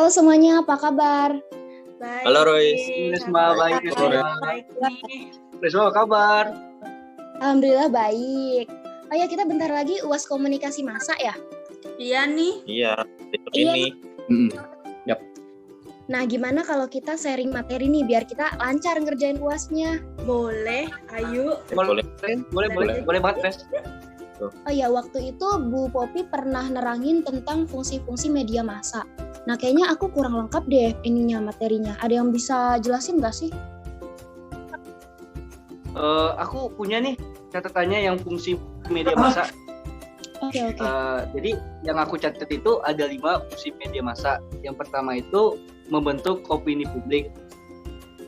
semuanya, apa kabar? Baik. Halo Roy. Risma, baik. Baik nih. Risma, apa kabar? Alhamdulillah baik. Oh ya, kita bentar lagi UAS komunikasi massa ya? Iya nih. Iya, besok Iya. ini. Nah, gimana kalau kita sharing materi nih, biar kita lancar ngerjain UASnya? Boleh, ayo. Boleh banget, Pres. Oh ya, waktu itu Bu Popi pernah nerangin tentang fungsi-fungsi media massa. Nah, kayaknya aku kurang lengkap deh materinya. Ada yang bisa jelasin nggak sih? Aku punya nih catatannya yang fungsi media massa. Oke. Jadi yang aku catat itu ada 5 fungsi media massa. Yang pertama itu membentuk opini publik.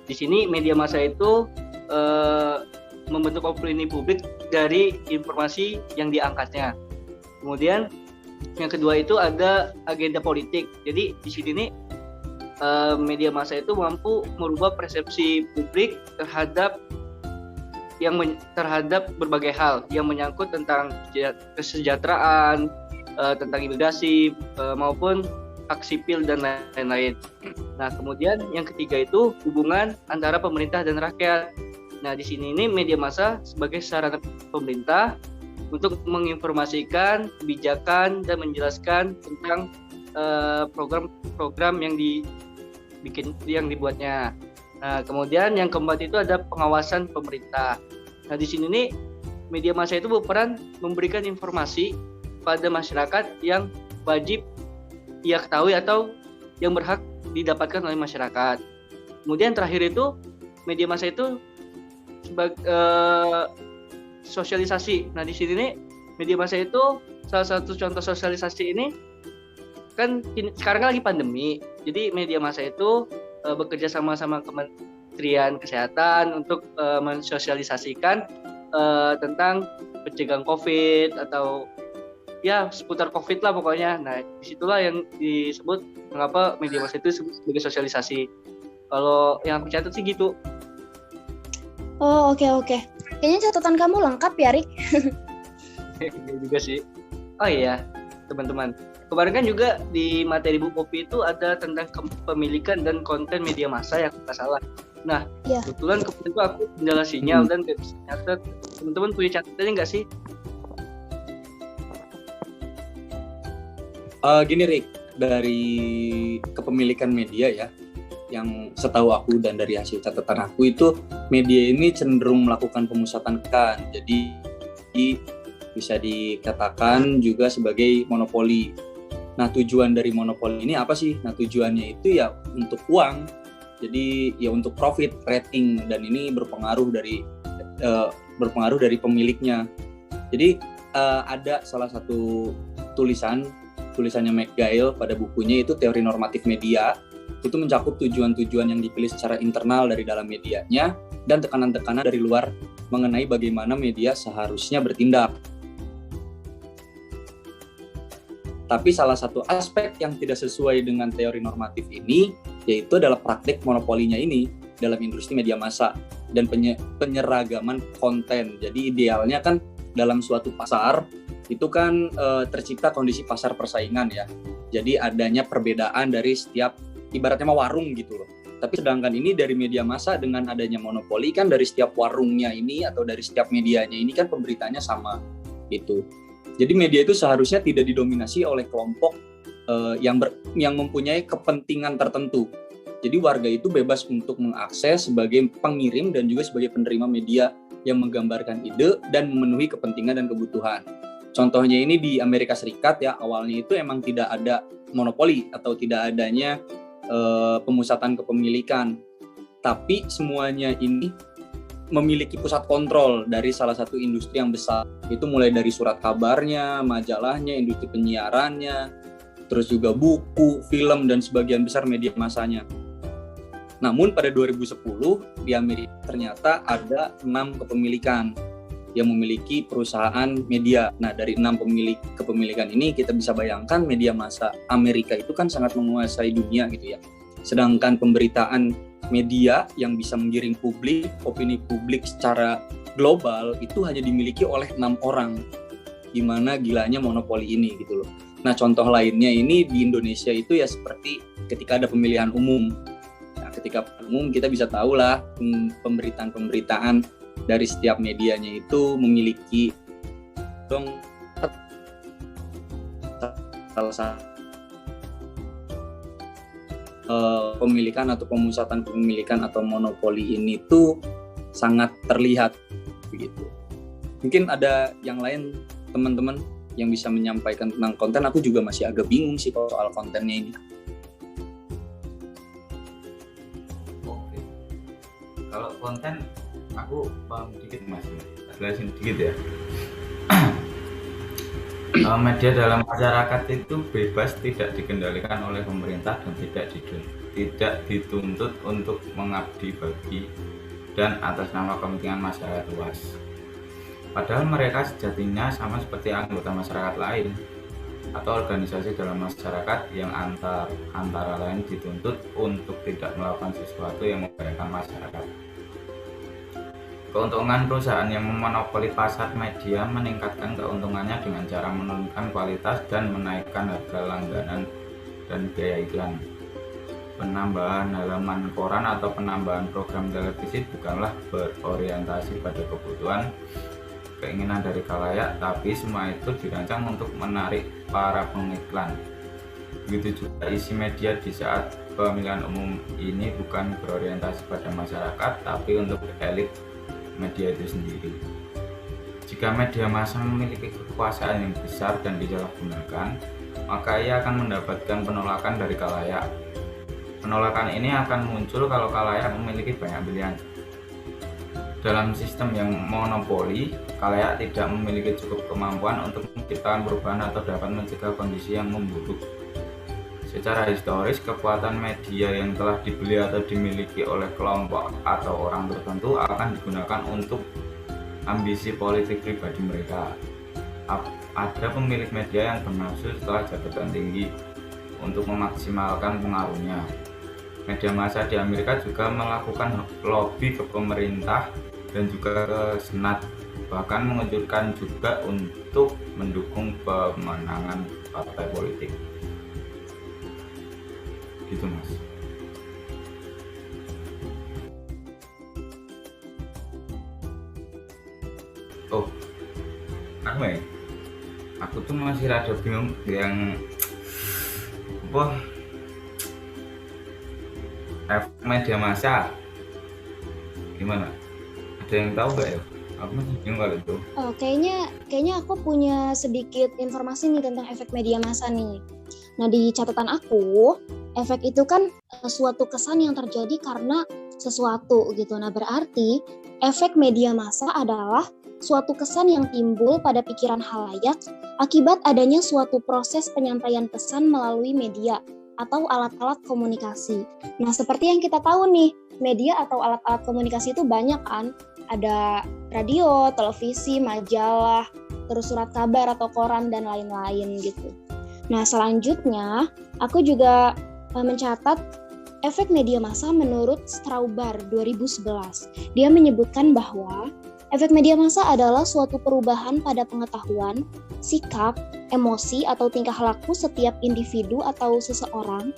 Di sini media massa itu membentuk opini publik dari informasi yang diangkatnya. Kemudian yang kedua itu ada agenda politik. Jadi di sini nih media massa itu mampu merubah persepsi publik terhadap berbagai hal yang menyangkut tentang kesejahteraan, tentang imigrasi maupun hak sipil dan lain-lain. Nah, kemudian yang ketiga itu hubungan antara pemerintah dan rakyat. Nah, di sini ini media massa sebagai sarana pemerintah untuk menginformasikan kebijakan dan menjelaskan tentang program-program yang dibuatnya. Nah, kemudian yang keempat itu ada pengawasan pemerintah. Nah, di sini nih media massa itu berperan memberikan informasi pada masyarakat yang wajib ia ketahui atau yang berhak didapatkan oleh masyarakat. Kemudian terakhir itu media massa itu sebagai sosialisasi. Nah, di sini nih media massa itu salah satu contoh sosialisasi ini kan sekarang lagi pandemi. Jadi media massa itu bekerja sama Kementerian Kesehatan untuk mensosialisasikan tentang pencegahan COVID atau ya seputar COVID lah pokoknya. Nah, disitulah yang disebut mengapa media massa itu sebagai sosialisasi. Kalau yang aku catat sih gitu. Oh, oke. Kayaknya catatan kamu lengkap ya, Rik? Iya juga sih. Oh iya, teman-teman. Kemarin kan juga di materi Bu Popi itu ada tentang kepemilikan dan konten media massa yang nggak salah. Nah, ya. Kebetulan kemarin itu aku kendala sinyal dan nggak bisa catat. Teman-teman punya catatannya nggak sih? Gini Rik, dari kepemilikan media ya, yang setahu aku dan dari hasil catatan aku itu media ini cenderung melakukan pemusatan kan, jadi bisa dikatakan juga sebagai monopoli. Nah, tujuan dari monopoli ini apa sih? Nah, tujuannya itu ya untuk uang, jadi ya untuk profit, rating, dan ini berpengaruh dari pemiliknya. Jadi ada salah satu tulisannya McGill pada bukunya itu Teori Normatif Media, itu mencakup tujuan-tujuan yang dipilih secara internal dari dalam medianya dan tekanan-tekanan dari luar mengenai bagaimana media seharusnya bertindak. Tapi salah satu aspek yang tidak sesuai dengan teori normatif ini yaitu adalah praktik monopolinya ini dalam industri media massa dan penyeragaman konten. Jadi idealnya kan dalam suatu pasar itu kan tercipta kondisi pasar persaingan ya. Jadi adanya perbedaan dari setiap, ibaratnya warung gitu loh. Tapi sedangkan ini dari media massa dengan adanya monopoli kan dari setiap warungnya ini atau dari setiap medianya ini kan pemberitanya sama gitu. Jadi media itu seharusnya tidak didominasi oleh kelompok yang mempunyai kepentingan tertentu. Jadi warga itu bebas untuk mengakses sebagai pengirim dan juga sebagai penerima media yang menggambarkan ide dan memenuhi kepentingan dan kebutuhan. Contohnya ini di Amerika Serikat ya, awalnya itu emang tidak ada monopoli atau tidak adanya pemusatan kepemilikan. Tapi semuanya ini memiliki pusat kontrol dari salah satu industri yang besar. Itu mulai dari surat kabarnya, majalahnya, industri penyiarannya, terus juga buku, film, dan sebagian besar media massanya. Namun pada 2010 di Amerika ternyata ada 6 kepemilikan yang memiliki perusahaan media. Nah, dari 6 kepemilikan ini kita bisa bayangkan media massa Amerika itu kan sangat menguasai dunia gitu ya. Sedangkan pemberitaan media yang bisa menggiring publik, opini publik secara global itu hanya dimiliki oleh 6 orang. Gimana gilanya monopoli ini gitu loh. Nah, contoh lainnya ini di Indonesia itu ya seperti ketika ada pemilihan umum. Nah, ketika umum kita bisa tahu lah pemberitaan dari setiap medianya itu memiliki salah satu pemilikan atau pemusatan kepemilikan atau monopoli ini tuh sangat terlihat begitu. Mungkin ada yang lain teman-teman yang bisa menyampaikan tentang konten. Aku juga masih agak bingung sih soal kontennya ini. Oke. Kalau konten aku paham dikit Mas. Jelasin dikit ya. Media dalam masyarakat itu bebas, tidak dikendalikan oleh pemerintah dan tidak dituntut untuk mengabdi bagi dan atas nama kepentingan masyarakat luas. Padahal mereka sejatinya sama seperti anggota masyarakat lain atau organisasi dalam masyarakat yang antara lain dituntut untuk tidak melakukan sesuatu yang membahayakan masyarakat. Keuntungan perusahaan yang memonopoli pasar media meningkatkan keuntungannya dengan cara menurunkan kualitas dan menaikkan harga langganan dan biaya iklan. Penambahan halaman koran atau penambahan program televisi bukanlah berorientasi pada kebutuhan keinginan dari khalayak, tapi semua itu dirancang untuk menarik para pengiklan. Begitu juga isi media di saat pemilihan umum ini bukan berorientasi pada masyarakat, tapi untuk elit media itu sendiri. Jika media massa memiliki kekuasaan yang besar dan disalahgunakan, maka ia akan mendapatkan penolakan dari khalayak. Penolakan ini akan muncul kalau khalayak memiliki banyak pilihan. Dalam sistem yang monopoli, khalayak tidak memiliki cukup kemampuan untuk menciptakan perubahan atau dapat mencegah kondisi yang memburuk. Secara historis, kekuatan media yang telah dibeli atau dimiliki oleh kelompok atau orang tertentu akan digunakan untuk ambisi politik pribadi mereka. Ada pemilik media yang bernafsu setelah jabatan tinggi untuk memaksimalkan pengaruhnya. Media massa di Amerika juga melakukan lobby ke pemerintah dan juga ke Senat, bahkan mengejutkan juga untuk mendukung pemenangan partai politik. Gitu Mas. Oh, aku tuh masih rada bingung yang media massa gimana? Ada yang tahu nggak ya? Aku masih bingung kalau itu. Oh, kayaknya aku punya sedikit informasi nih tentang efek media massa nih. Nah, di catatan aku, efek itu kan suatu kesan yang terjadi karena sesuatu gitu. Nah, berarti efek media massa adalah suatu kesan yang timbul pada pikiran khalayak akibat adanya suatu proses penyampaian pesan melalui media atau alat-alat komunikasi. Nah, seperti yang kita tahu nih, media atau alat-alat komunikasi itu banyak kan. Ada radio, televisi, majalah, terus surat kabar atau koran dan lain-lain gitu. Nah, selanjutnya aku juga mencatat efek media massa menurut Straubar 2011. Dia menyebutkan bahwa efek media massa adalah suatu perubahan pada pengetahuan, sikap, emosi atau tingkah laku setiap individu atau seseorang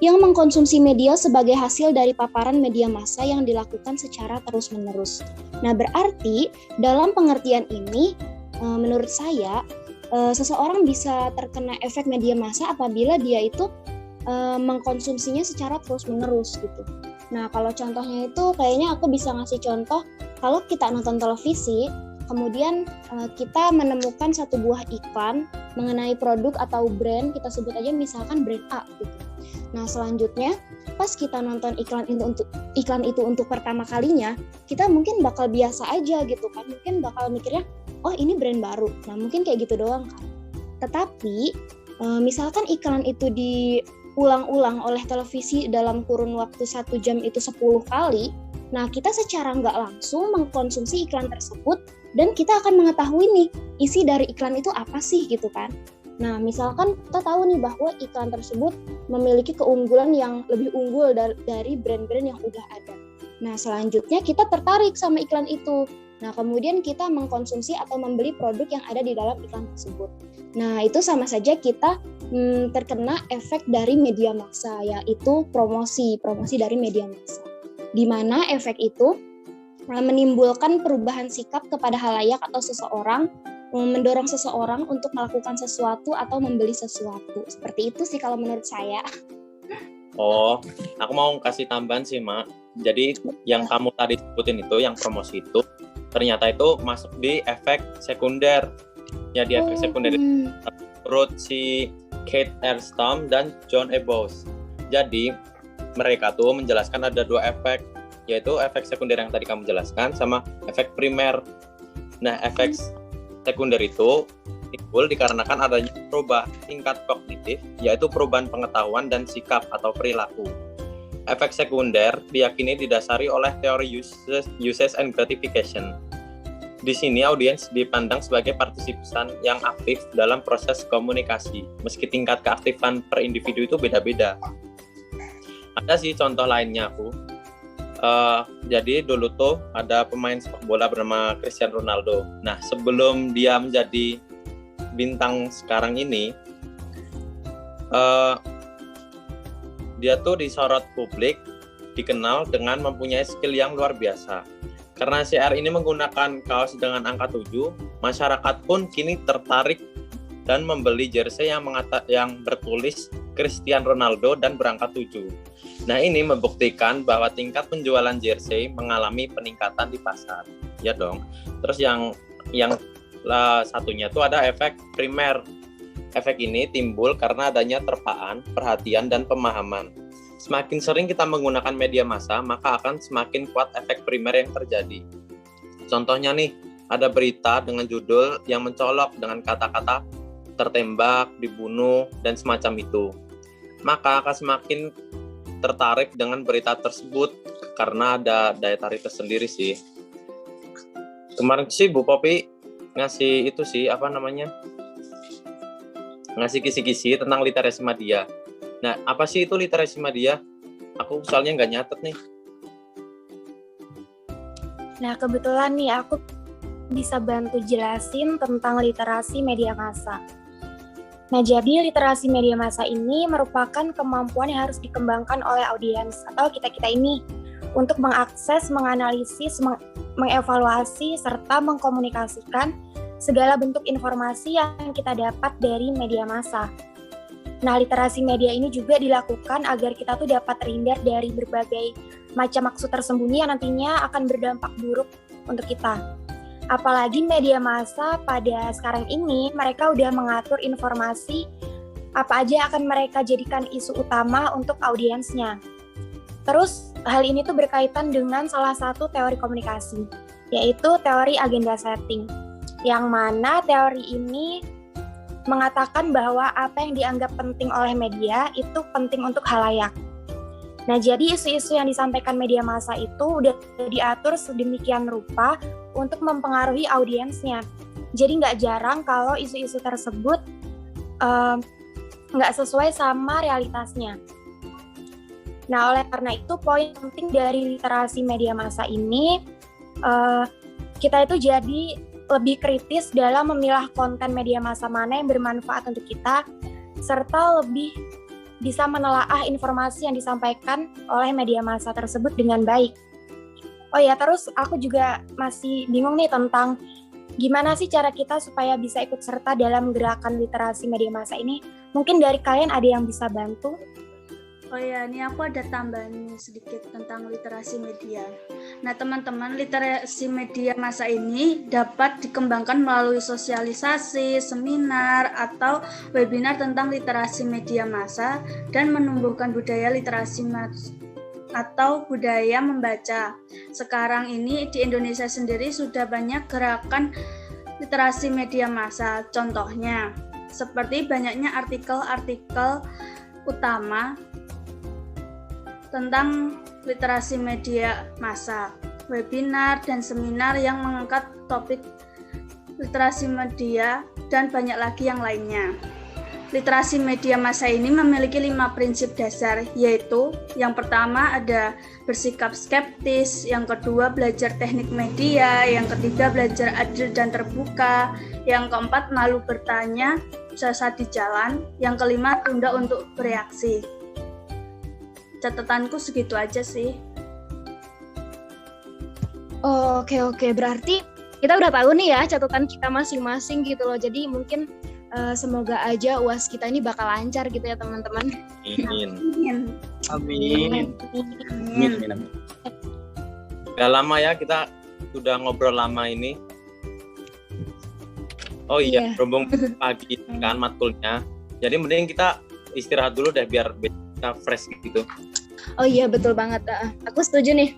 yang mengkonsumsi media sebagai hasil dari paparan media massa yang dilakukan secara terus-menerus. Nah, berarti dalam pengertian ini menurut saya seseorang bisa terkena efek media massa apabila dia itu mengkonsumsinya secara terus-menerus gitu. Nah, kalau contohnya itu kayaknya aku bisa ngasih contoh kalau kita nonton televisi, kemudian kita menemukan satu buah iklan mengenai produk atau brand, kita sebut aja misalkan brand A gitu. Nah, selanjutnya pas kita nonton iklan itu untuk pertama kalinya, kita mungkin bakal biasa aja gitu kan. Mungkin bakal mikirnya, oh ini brand baru. Nah, mungkin kayak gitu doang kan. Tetapi misalkan iklan itu diulang-ulang oleh televisi dalam kurun waktu 1 jam itu 10 kali, nah kita secara nggak langsung mengkonsumsi iklan tersebut dan kita akan mengetahui nih isi dari iklan itu apa sih gitu kan. Nah, misalkan kita tahu nih bahwa iklan tersebut memiliki keunggulan yang lebih unggul dari brand-brand yang udah ada. Nah, selanjutnya kita tertarik sama iklan itu. Nah, kemudian kita mengkonsumsi atau membeli produk yang ada di dalam iklan tersebut. Nah, itu sama saja kita terkena efek dari media massa, yaitu promosi dari media massa. Di mana efek itu menimbulkan perubahan sikap kepada halayak atau seseorang, mendorong seseorang untuk melakukan sesuatu atau membeli sesuatu. Seperti itu sih kalau menurut saya. Oh, aku mau kasih tambahan sih, Mak. Jadi yang kamu tadi sebutin itu, yang promosi itu, ternyata itu masuk di efek sekunder. Ya, di efek sekunder itu menurut si Kate Erstam dan John Ebos. Jadi mereka tuh menjelaskan ada dua efek, yaitu efek sekunder yang tadi kamu jelaskan sama efek primer. Nah, efek sekunder itu timbul dikarenakan adanya perubahan tingkat kognitif, yaitu perubahan pengetahuan dan sikap atau perilaku. Efek sekunder diyakini didasari oleh teori usage and gratification. Di sini audiens dipandang sebagai partisipan yang aktif dalam proses komunikasi, meski tingkat keaktifan per individu itu beda-beda. Ada sih contoh lainnya aku. Jadi dulu tuh ada pemain sepak bola bernama Cristiano Ronaldo. Nah, sebelum dia menjadi bintang sekarang ini, dia tuh disorot publik, dikenal dengan mempunyai skill yang luar biasa. Karena CR ini menggunakan kaos dengan angka 7, masyarakat pun kini tertarik dan membeli jersey yang bertulis Cristiano Ronaldo dan berangka 7. Nah, ini membuktikan bahwa tingkat penjualan jersey mengalami peningkatan di pasar. Ya dong. Terus yang satunya itu ada efek primer. Efek ini timbul karena adanya terpaan, perhatian, dan pemahaman. Semakin sering kita menggunakan media massa, maka akan semakin kuat efek primer yang terjadi. Contohnya nih, ada berita dengan judul yang mencolok dengan kata-kata tertembak, dibunuh, dan semacam itu. Maka akan semakin tertarik dengan berita tersebut karena ada daya tarik tersendiri sih. Kemarin sih Bu Popi ngasih itu sih, ngasih kisi-kisi tentang literasi media. Nah, apa sih itu literasi media? Aku soalnya nggak nyatet nih. Nah, kebetulan nih aku bisa bantu jelasin tentang literasi media massa. Nah, jadi literasi media massa ini merupakan kemampuan yang harus dikembangkan oleh audiens atau kita-kita ini untuk mengakses, menganalisis, mengevaluasi, serta mengkomunikasikan segala bentuk informasi yang kita dapat dari media massa. Nah, literasi media ini juga dilakukan agar kita tuh dapat terhindar dari berbagai macam maksud tersembunyi yang nantinya akan berdampak buruk untuk kita. Apalagi media massa pada sekarang ini, mereka udah mengatur informasi apa aja yang akan mereka jadikan isu utama untuk audiensnya. Terus, hal ini tuh berkaitan dengan salah satu teori komunikasi, yaitu teori agenda setting, yang mana teori ini mengatakan bahwa apa yang dianggap penting oleh media itu penting untuk halayak. Nah, jadi isu-isu yang disampaikan media massa itu udah diatur sedemikian rupa untuk mempengaruhi audiensnya. Jadi nggak jarang kalau isu-isu tersebut nggak sesuai sama realitasnya. Nah, oleh karena itu poin penting dari literasi media massa ini, kita itu jadi lebih kritis dalam memilah konten media massa mana yang bermanfaat untuk kita, serta lebih bisa menelaah informasi yang disampaikan oleh media massa tersebut dengan baik. Oh ya, terus aku juga masih bingung nih tentang gimana sih cara kita supaya bisa ikut serta dalam gerakan literasi media massa ini. Mungkin dari kalian ada yang bisa bantu? Oh ya, ini aku ada tambahan sedikit tentang literasi media. Nah, teman-teman, literasi media massa ini dapat dikembangkan melalui sosialisasi, seminar, atau webinar tentang literasi media massa dan menumbuhkan budaya literasi atau budaya membaca. Sekarang ini di Indonesia sendiri sudah banyak gerakan literasi media massa. Contohnya, seperti banyaknya artikel-artikel utama tentang literasi media massa, webinar dan seminar yang mengangkat topik literasi media, dan banyak lagi yang lainnya. literasi media massa ini memiliki 5 prinsip dasar, yaitu yang pertama ada bersikap skeptis, yang kedua belajar teknik media, yang ketiga belajar adil dan terbuka, yang keempat malu bertanya saat di jalan, yang kelima tunda untuk bereaksi. Catatanku segitu aja sih. Oke, berarti kita udah tahu nih ya catatan kita masing-masing gitu loh. Jadi mungkin semoga aja UAS kita ini bakal lancar gitu ya teman-teman. Amin. Amin. Udah lama ya kita sudah ngobrol lama ini. Oh iya, berhubung pagi kan matkulnya. Jadi mending kita istirahat dulu deh biar kita fresh gitu. Oh iya, betul banget. Aku setuju nih.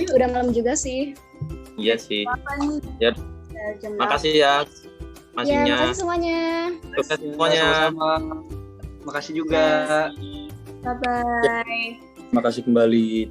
Udah malam juga sih. Iya sih. Apa nih? Ya. Makasih ya. Ya, makasih semuanya. Sukses semuanya. Sama-sama. Makasih juga. Bye-bye. Makasih kembali.